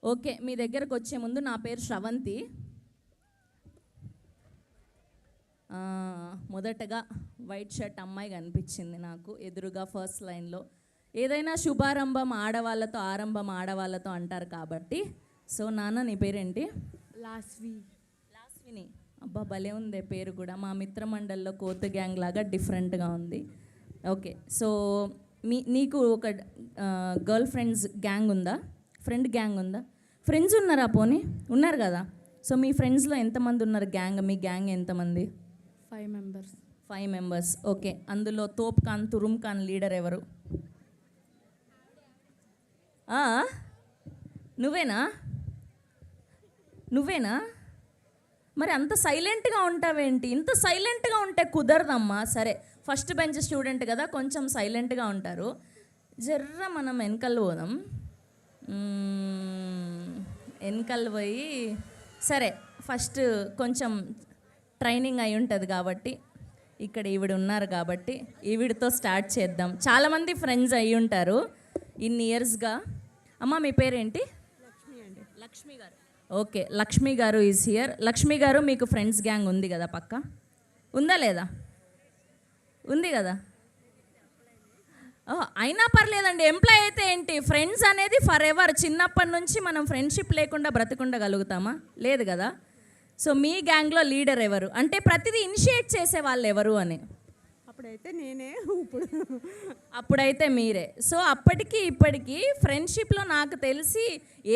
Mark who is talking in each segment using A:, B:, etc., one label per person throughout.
A: Okay, మీ దగ్గరకు వచ్చే ముందు నా పేరు శ్రవంతి. మొదటగా వైట్ షర్ట్ అమ్మాయి కనిపించింది నాకు ఎదురుగా ఫస్ట్ లైన్లో. ఏదైనా శుభారంభం ఆడవాళ్ళతో, ఆరంభం ఆడవాళ్ళతో అంటారు కాబట్టి. సో నాన్న, నీ పేరేంటి? లాస్విని. అబ్బా, భలే ఉంది పేరు కూడా. మా మిత్రమండలిలో కోత గ్యాంగ్ లాగా డిఫరెంట్గా ఉంది. ఓకే, సో నీకు ఒక గర్ల్ ఫ్రెండ్స్ గ్యాంగ్ ఉందా? ఫ్రెండ్ గ్యాంగ్ ఉందా? ఫ్రెండ్స్ ఉన్నారా? పోనీ ఉన్నారు కదా. సో మీ ఫ్రెండ్స్లో ఎంతమంది ఉన్నారు గ్యాంగ్? మీ గ్యాంగ్ ఎంతమంది? 5 మెంబర్స్. ఓకే, అందులో తోప్ ఖాన్, తురుమ్ ఖాన్ లీడర్ ఎవరు? నువ్వేనా? మరి అంత సైలెంట్గా ఉంటావేంటి? ఇంత సైలెంట్గా ఉంటే కుదరదమ్మా. సరే, ఫస్ట్ బెంచ్ స్టూడెంట్ కదా, కొంచెం సైలెంట్గా ఉంటారు. జర్ర మనం వెనకల్ పోదాం. వెనకల్ పోయి, సరే ఫస్ట్ కొంచెం ట్రైనింగ్ అయి ఉంటుంది కాబట్టి, ఇక్కడ ఈవిడ ఉన్నారు కాబట్టి ఈవిడతో స్టార్ట్ చేద్దాం. చాలామంది ఫ్రెండ్స్ అయి ఉంటారు ఇన్ని ఇయర్స్గా. అమ్మ, మీ పేరేంటి? లక్ష్మి గారు. ఓకే, లక్ష్మి గారు ఈజ్ హియర్. లక్ష్మి గారు, మీకు ఫ్రెండ్స్ గ్యాంగ్ ఉంది కదా పక్క? ఉందా లేదా? ఉంది కదా. అయినా పర్లేదండి, ఎంప్లాయ్ అయితే ఏంటి, ఫ్రెండ్స్ అనేది ఫర్ ఎవర్. చిన్నప్పటి నుంచి మనం ఫ్రెండ్షిప్ లేకుండా బ్రతకుండగలుగుతామా? లేదు కదా. సో మీ గ్యాంగ్లో లీడర్ ఎవరు? అంటే ప్రతిదీ ఇనిషియేట్ చేసే వాళ్ళు ఎవరు అని.
B: అప్పుడైతే నేనే.
A: అప్పుడైతే మీరే. సో అప్పటికి ఇప్పటికీ ఫ్రెండ్షిప్లో నాకు తెలిసి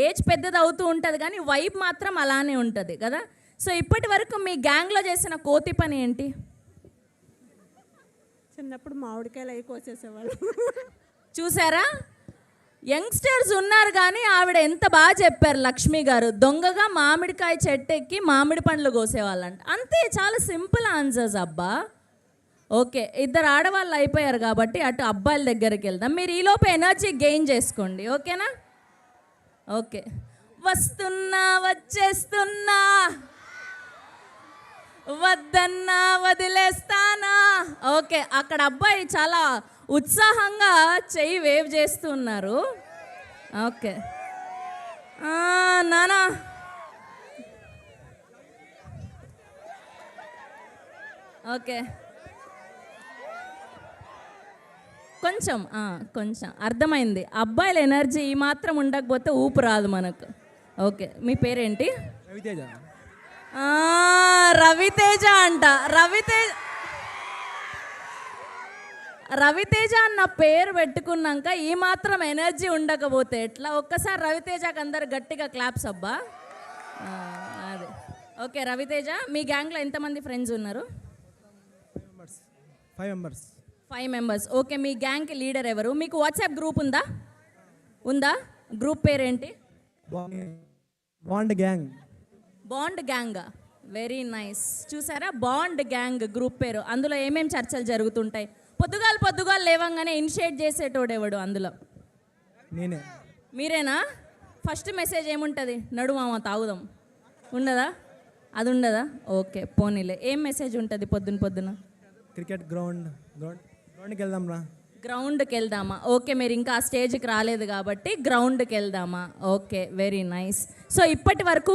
A: ఏజ్ పెద్దది అవుతూ ఉంటుంది కానీ వైబ్ మాత్రం అలానే ఉంటుంది కదా. సో ఇప్పటి వరకు మీ గ్యాంగ్లో చేసిన కోతి పని ఏంటి?
B: చిన్నప్పుడు మామిడికాయలు అవి కోసేసేవాళ్ళు.
A: చూసారా, యంగ్స్టర్స్ ఉన్నారు కానీ ఆవిడ ఎంత బాగా చెప్పారు లక్ష్మి గారు. దొంగగా మామిడికాయ చెట్టు ఎక్కి మామిడి పండ్లు కోసేవాళ్ళంట. అంతే, చాలా సింపుల్ ఆన్సర్స్ అబ్బా. ఓకే, ఇద్దరు ఆడవాళ్ళు అయిపోయారు కాబట్టి అటు అబ్బాయిల దగ్గరికి వెళ్దాం. మీరు ఈలోపు ఎనర్జీ గెయిన్ చేసుకోండి, ఓకేనా? ఓకే, వస్తున్నా వచ్చేస్తున్నా, వద్దన్నా వదిలేస్తానా. ఓకే, అక్కడ అబ్బాయి చాలా ఉత్సాహంగా చెయ్యి వేవ్ చేస్తున్నారు. ఓకే నానా, ఓకే కొంచెం అర్థమైంది. అబ్బాయిల ఎనర్జీ ఈ మాత్రం ఉండకపోతే ఊపు రాదు మనకు. ఓకే, మీ పేరేంటి? రవితేజ అంట. రవితేజ అన్న పేరు పెట్టుకున్నాక ఈ మాత్రం ఎనర్జీ ఉండకపోతే ఎట్లా? ఒక్కసారి రవితేజకి అందరు గట్టిగా క్లాప్స్ అబ్బా. అదే. ఓకే రవితేజ, మీ గ్యాంగ్లో ఎంతమంది ఫ్రెండ్స్ ఉన్నారు? 5 మెంబర్స్. ఓకే, మీ గ్యాంగ్కి లీడర్ ఎవరు? మీకు వాట్సాప్ గ్రూప్ ఉందా? గ్రూప్ పేరేంటి? Bond gang. Very nice. చూసారా, బాండ్ గ్యాంగ్ గ్రూప్ పేరు. అందులో ఏమేమి చర్చలు జరుగుతుంటాయి? పొద్దుగాలు లేవంగానే ఇనిషియేట్ చేసేటోడెవడు అందులో? మీరేనా? ఫస్ట్ మెసేజ్ ఏముంటుంది? నడుమామ తాగుదాం ఉండదా? అది ఉండదా? ఓకే, పోనీలే. ఏం మెసేజ్ ఉంటుంది పొద్దున?
C: క్రికెట్
A: గ్రౌండ్కి వెళ్దామా? ఓకే, మీరు ఇంకా ఆ స్టేజ్కి రాలేదు కాబట్టి గ్రౌండ్కి వెళ్దామా? Okay, very nice. సో ఇప్పటి వరకు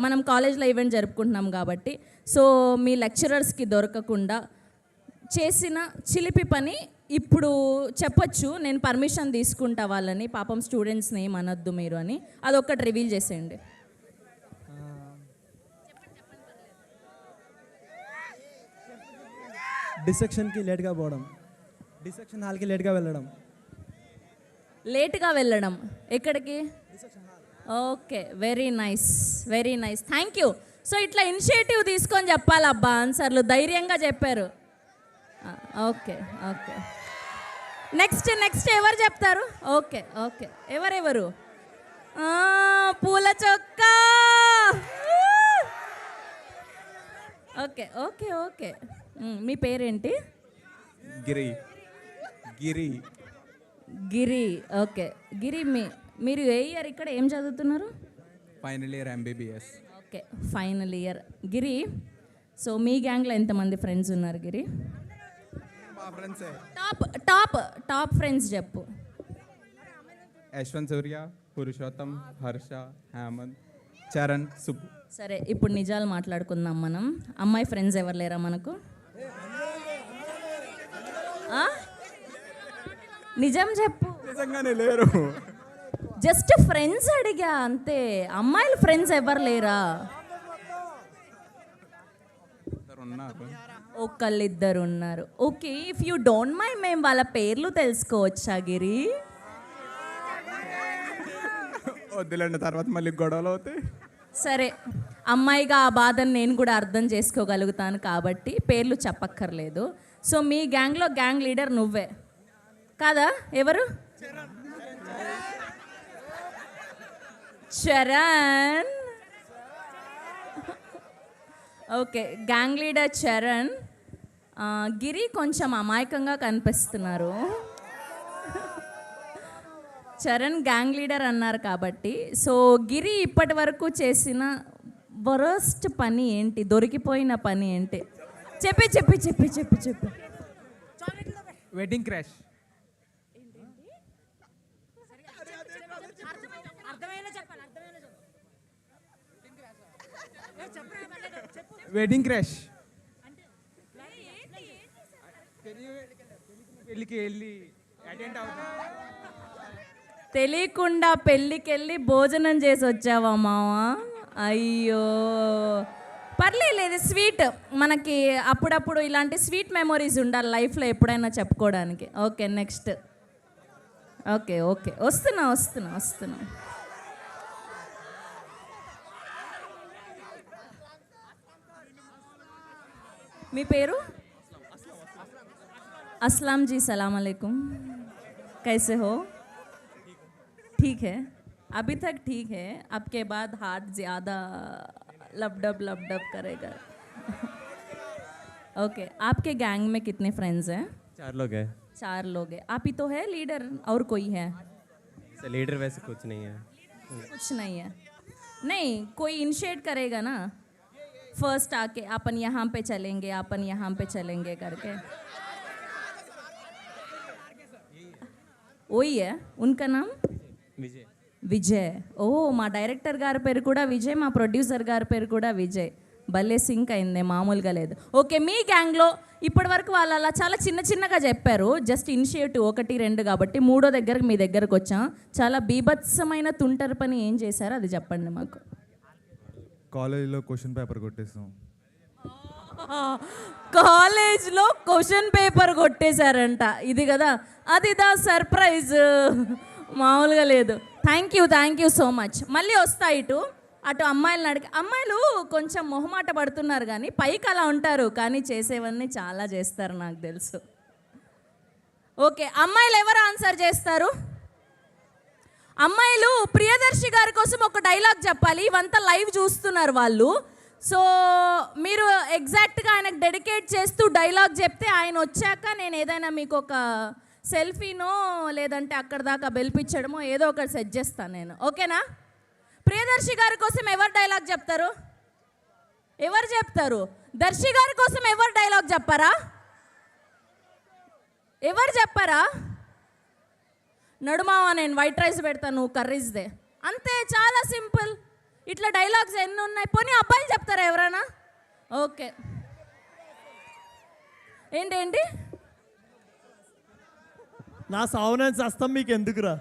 A: మనం కాలేజ్లో ఈవెంట్ జరుపుకుంటున్నాం కాబట్టి, సో మీ లెక్చరర్స్కి దొరకకుండా చేసిన చిలిపి పని ఇప్పుడు చెప్పొచ్చు. నేను పర్మిషన్ తీసుకుంటా వాళ్ళని, పాపం స్టూడెంట్స్ని ఏమనొద్దు మీరు అని. అదొక్కటి రివీల్ చేసేయండి.
C: డిసెక్షన్కి లేట్గా పోవడం, డిసెక్షన్ హాల్కి లేట్గా వెళ్ళడం. ఎక్కడికి? Okay, very nice. Thank you. So ఇట్లా ఇనిషియేటివ్ తీసుకొని చెప్పాలబ్బా ఆన్సర్లు. ధైర్యంగా చెప్పారు. ఓకే, నెక్స్ట్ ఎవరు చెప్తారు? ఓకే, ఎవరెవరు? పూల చొక్కా. ఓకే. మీ పేరేంటి? గిరి. ఓకే గిరి, మీరు ఏ ఇయర్ ఇక్కడ ఏం చదువుతున్నారు?
D: Final year MBBS.
A: Okay, final year. Giri, so మీ గ్యాంగ్లో ఎంతమంది ఫ్రెండ్స్ ఉన్నారు గిరి? టాప్ ఫ్రెండ్స్ చెప్పు.
D: యశ్వంత్ సూర్య, పురుషోత్తం, హర్ష, హేమంత్, చరణ్, సుబ్బు.
A: సరే ఇప్పుడు నిజాలు మాట్లాడుకుందాం మనం. అమ్మాయి ఫ్రెండ్స్ ఎవరు లేరా మనకు? ఆ? నిజం చెప్పు.
D: నిజంగానే లేరు.
A: జస్ట్ ఫ్రెండ్స్ అడిగా అంతే. అమ్మాయిలు ఫ్రెండ్స్ ఎవరు లేరా?
D: ఇద్దరు ఉన్నారు.
A: ఒకళ్ళిద్దరు ఉన్నారు. Okay, if you don't mind మేము వాళ్ళ పేర్లు తెలుసుకోవచ్చా గిరి?
D: వద్దులేండి, తర్వాత మళ్ళీ గొడవలు అవుతాయి.
A: సరే, అమ్మాయిగా ఆ బాధను నేను కూడా అర్థం చేసుకోగలుగుతాను కాబట్టి పేర్లు చెప్పక్కర్లేదు. సో మీ గ్యాంగ్లో గ్యాంగ్ లీడర్ నువ్వే కాదా? ఎవరు? Charan. Okay, gang leader Charan. Giri కొంచెం అమాయకంగా కనిపిస్తున్నారు. చరణ్ గ్యాంగ్ లీడర్ అన్నారు కాబట్టి, సో గిరి ఇప్పటి వరకు చేసిన వరస్ట్ పని ఏంటి? దొరికిపోయిన పని ఏంటి? చెప్పి చెప్పి చెప్పి చెప్పి చెప్పి.
D: Wedding crash. Wedding crash. పెళ్ళికి వెళ్ళి అటెండ్ అవుతాం.
A: తెలియకుండా పెళ్ళికెళ్ళి భోజనం చేసి వచ్చావా మావా? అయ్యో, పర్లేదు, స్వీట్. మనకి అప్పుడప్పుడు ఇలాంటి స్వీట్ మెమొరీస్ ఉండాలి లైఫ్లో ఎప్పుడైనా చెప్పుకోవడానికి. Okay, next. ఓకే ఓకే, వస్తున్నా వస్తున్నా వస్తున్నా. మీ పేరు? अस्सलाम जी, सलाम अलैकुम, कैसे हो? ठीक है, अभी तक ठीक है, आपके बाद हाथ ज़्यादा लबडब करेगा. ओके, आपके गैंग में कितने फ्रेंड्स हैं?
E: 4 लोग हैं.
A: 4 लोग हैं. आप ही तो है लीडर और कोई है?
E: सर लीडर वैसे कुछ नहीं है.
A: कुछ नहीं है. नहीं, कोई इनिशिएट करेगा ना, फर्स्ट आके अपन यहाँ पे चलेंगे, अपन यहाँ पे चलेंगे करके. वही है उनका नाम?
E: विजय.
A: విజయ్. ఓ, మా డైరెక్టర్ గారి పేరు కూడా విజయ్, మా ప్రొడ్యూసర్ గారి పేరు కూడా విజయ్. భలే సింక్ అయింది, మామూలుగా లేదు. ఓకే, మీ గ్యాంగ్లో ఇప్పటి వరకు వాళ్ళు అలా చాలా చిన్న చిన్నగా చెప్పారు, జస్ట్ ఇనిషియేటివ్ 1, 2 కాబట్టి మూడో దగ్గరకు మీ దగ్గరకు వచ్చాం. చాలా బీభత్సమైన తుంటరి పని ఏం చేశారో అది చెప్పండి మాకు.
F: కాలేజీలో క్వశ్చన్ పేపర్ కొట్టేసాం.
A: కాలేజ్లో క్వశ్చన్ పేపర్ కొట్టేశారంట. ఇది కదా, అదిదా సర్ప్రైజ్, మామూలుగా లేదు. Thank you so much. మళ్ళీ వస్తా అటు అమ్మాయిలను అడిగి. అమ్మాయిలు కొంచెం మొహమాట పడుతున్నారు కానీ పైకి అలా ఉంటారు, కానీ చేసేవన్నీ చాలా చేస్తారు నాకు తెలుసు. ఓకే, అమ్మాయిలు ఎవరు ఆన్సర్ చేస్తారు? అమ్మాయిలు ప్రియదర్శి గారి కోసం ఒక డైలాగ్ చెప్పాలి. ఇవంతా లైవ్ చూస్తున్నారు వాళ్ళు. సో మీరు ఎగ్జాక్ట్గా ఆయనకు డెడికేట్ చేస్తూ డైలాగ్ చెప్తే ఆయన వచ్చాక నేను ఏదైనా మీకు ఒక సెల్ఫీనో లేదంటే అక్కడ దాకా బెల్పించడమో ఏదో ఒకటి సెట్ చేస్తాను నేను. ఓకేనా? ప్రియదర్శి గారి కోసం ఎవరు డైలాగ్ చెప్తారు? ఎవరు చెప్తారు? దర్శి గారి కోసం ఎవరు డైలాగ్ చెప్పారా? ఎవరు చెప్పారా? నడుమావా, నేను వైట్ రైస్ పెడతాను, కర్రీస్దే. అంతే, చాలా సింపుల్. ఇట్లా డైలాగ్స్ ఎన్ని ఉన్నాయి. పోనీ అబ్బాయిలు చెప్తారా ఎవరైనా? ఓకే, ఏంటి
G: నా సావు నేను చస్తాం మీకు ఎందుకురా?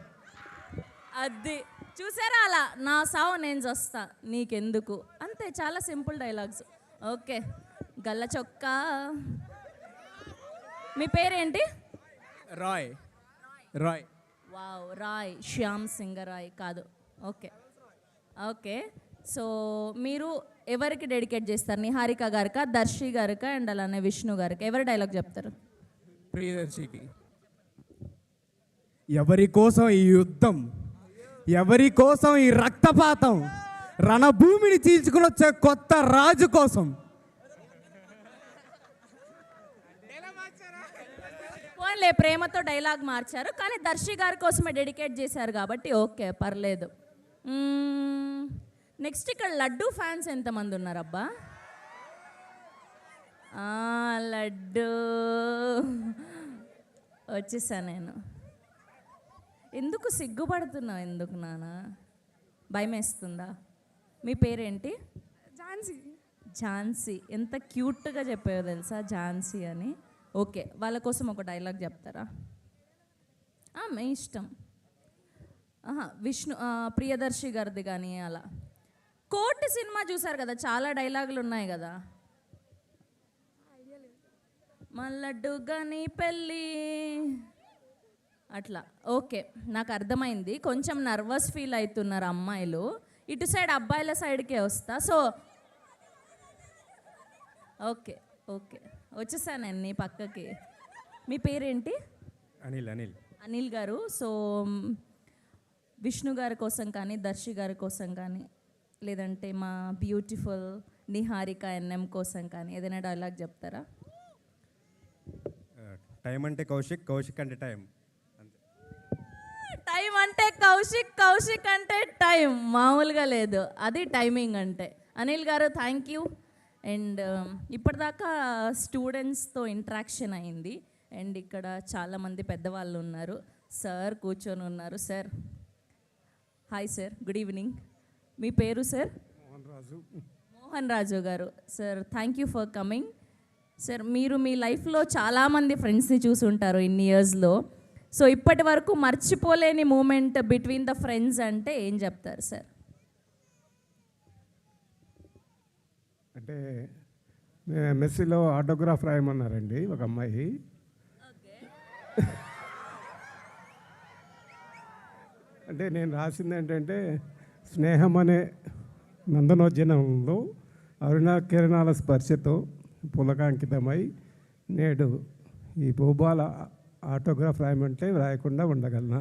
A: అది చూసారా? అలా నా సావు నేను వస్తా నీకెందుకు, అంతే, చాలా సింపుల్ డైలాగ్స్. ఓకే, గల్ల చొక్కా. మీ పేరేంటి?
D: రాయ్. రాయ్.
A: వావ్, రాయ్. శ్యామ్ సింగ్ రాయ్ కాదు. ఓకే ఓకే, సో మీరు ఎవరికి డెడికేట్ చేస్తారు? నిహారిక గారికా, దర్శి గారికా, అండ్ అలానే విష్ణు గారికి ఎవరు డైలాగ్ చెప్తారు?
D: ప్రియదర్శికి. ఎవరి కోసం ఈ యుద్ధం, ఎవరి కోసం ఈ రక్తపాతం, రణభూమిని చీల్చుకుని వచ్చే కొత్త రాజు కోసం.
A: పోన్లే, ప్రేమతో డైలాగ్ మార్చారు, కానీ దర్శి గారి కోసమే డెడికేట్ చేశారు కాబట్టి ఓకే, పర్లేదు. నెక్స్ట్, ఇక్కడ లడ్డు ఫ్యాన్స్ ఎంతమంది ఉన్నారబ్బా? లడ్డు వచ్చేసా నేను. ఎందుకు సిగ్గుపడుతున్నావు ఎందుకు నాన్న? భయం వేస్తుందా? మీ పేరేంటి?
B: ఝాన్సీ.
A: ఝాన్సీ. ఎంత క్యూట్గా చెప్పావో తెలుసా ఝాన్సీ అని. ఓకే, వాళ్ళ కోసం ఒక డైలాగ్ చెప్తారా? మీ ఇష్టం. ప్రియదర్శి గారిది కానీ అలా. కోర్టు సినిమా చూసారు కదా, చాలా డైలాగులు ఉన్నాయి కదా. మల్లడ్డు కానీ పెళ్ళి అట్లా. ఓకే, నాకు అర్థమైంది. కొంచెం నర్వస్ ఫీల్ అవుతున్నారు అమ్మాయిలు. ఇటు సైడ్ అబ్బాయిల సైడ్కే వస్తా. సో ఓకే ఓకే, వచ్చేసాను నేను నీ పక్కకి. మీ పేరేంటి?
E: అనిల్ అనిల్
A: అనిల్ గారు. సో విష్ణు గారి కోసం కానీ, దర్శి గారి కోసం కానీ, లేదంటే మా బ్యూటిఫుల్ నిహారిక ఎన్ఎం కోసం కానీ ఏదైనా డైలాగ్ చెప్తారా?
E: టైం అంటే కౌశిక్, కౌశిక్ అంటే టైం.
A: టైం అంటే కౌశిక్, కౌశిక్ అంటే టైం. మామూలుగా లేదు, అది టైమింగ్ అంటే. అనిల్ గారు థ్యాంక్ యూ. అండ్ ఇప్పటిదాకా స్టూడెంట్స్తో ఇంటరాక్షన్ అయింది. అండ్ ఇక్కడ చాలామంది పెద్దవాళ్ళు ఉన్నారు. సార్ కూర్చొని ఉన్నారు. Sir hi sir, good evening. మీ పేరు sir? Mohan Raju garu. Sir thank you for coming. Sir మీరు మీ లైఫ్లో చాలామంది ఫ్రెండ్స్ని చూసి ఉంటారు ఇన్ని ఇయర్స్లో. సో ఇప్పటి వరకు మర్చిపోలేని మూమెంట్ బిట్వీన్ ద ఫ్రెండ్స్ అంటే ఏం చెప్తారు సార్?
H: అంటే ఎంఎస్సిలో ఆటోగ్రాఫ్ రాయమన్నారండి ఒక అమ్మాయి. అంటే నేను రాసింది ఏంటంటే, స్నేహం అనే నందనోద్యనంలో అరుణ కిరణాల స్పర్శతో పులకాంకితమై నేడు ఈ భూబాల ఆటోగ్రాఫ్ రాయమంటే రాయకుండా ఉండగలనా?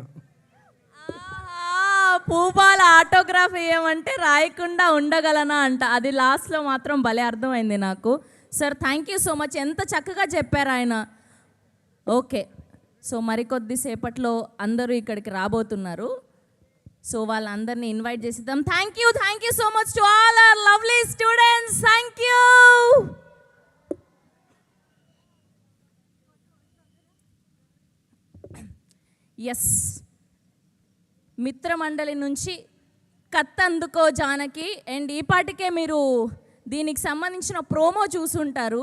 A: పూబాల ఆటోగ్రాఫ్ వేయమంటే రాయకుండా ఉండగలనా అంట. అది లాస్ట్లో మాత్రం భలే అర్థమైంది నాకు. Sir thank you so much, ఎంత చక్కగా చెప్పారు ఆయన. ఓకే, సో మరికొద్దిసేపట్లో అందరూ ఇక్కడికి రాబోతున్నారు. సో వాళ్ళందరినీ ఇన్వైట్ చేసిద్దాం. Thank you so much to all our lovely students. Thank you. Yes, Mithramandali నుంచి కత్తందుకో జానకి. అండ్ ఈ పాటికే మీరు దీనికి సంబంధించిన ప్రోమో చూసుంటారు.